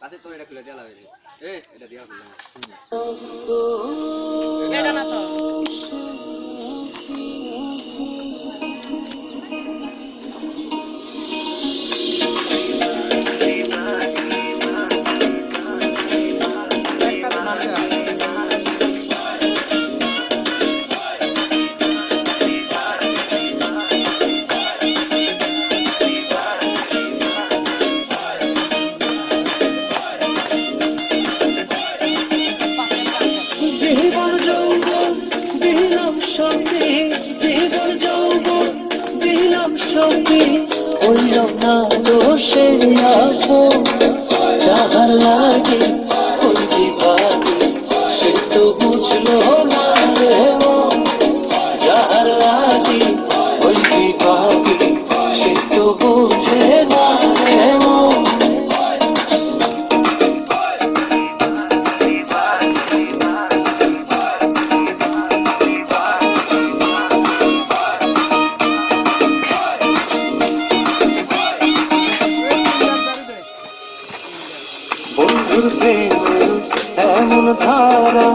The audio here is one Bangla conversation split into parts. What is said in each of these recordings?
আছে তো এটা খুলে দেওয়া লাগবে এটা দেওয়া খুললাম এটা না তো জীবন যৌবন দিলাম সঙ্গে জীবন যৌবন দিলাম সঙ্গে হইল না দোষে আপন যাহার লাগে ওই বিভাগে সে তো বুঝলো না রে মন যাহার লাগে ওই বিভাগে সে তো বুঝে না রে মন বন্ধুর প্রেমে এমন ধারা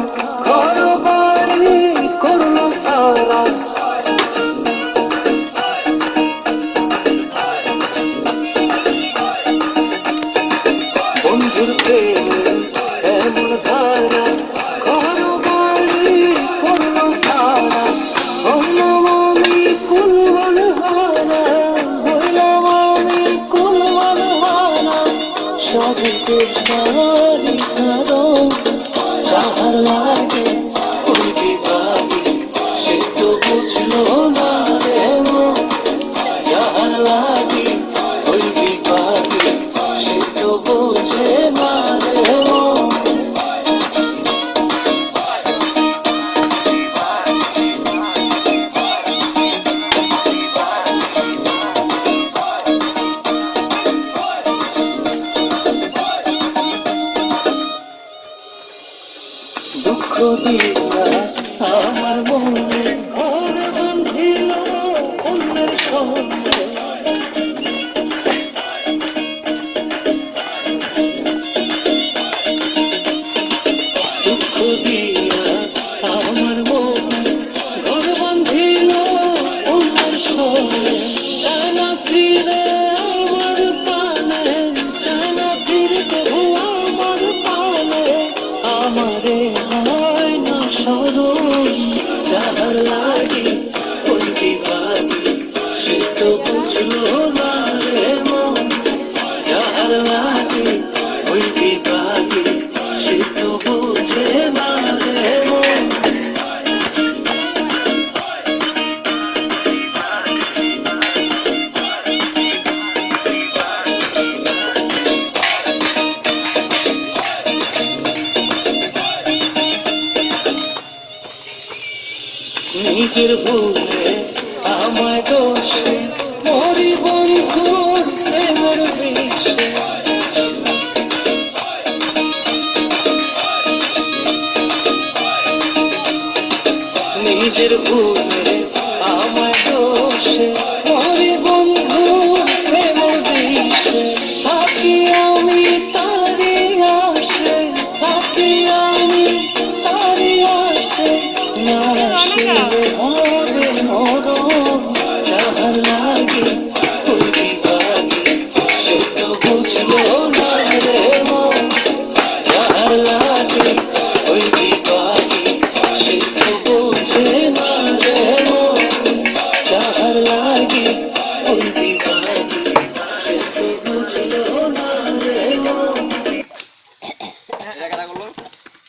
ঘর বাড়ি করলো সারা বন্ধুর প্রেমে এমন ধারা ঘর বাড়ি করলো সারা হইলাম আমি কুলবান হারা হইলাম আমি কুলবান হারা সব চেষ্টারই কারণ যাহার লাগে ওই বিভাগে সে তো বুঝলো না রে মন যাহার লাগে ওই বিভাগে সে তো বুঝে না রে মন দুঃখ দিয়া আমার মনে ঘর বাঁধিল অন্যের সঙ্গে দুঃখ দিয়া আমার মনে ঘর বাঁধিল অন্যের সঙ্গে জানা ফিরে আমার পানে জানা ফিরে তবু আমার পানে আমারে হয় না স্মরণ যাহার লাগে ওই বিভাগে সে তো বুঝলো না রে মন যাহার লাগে ওই বিভাগে সে তো বুঝে না রে মন নিজের ভুল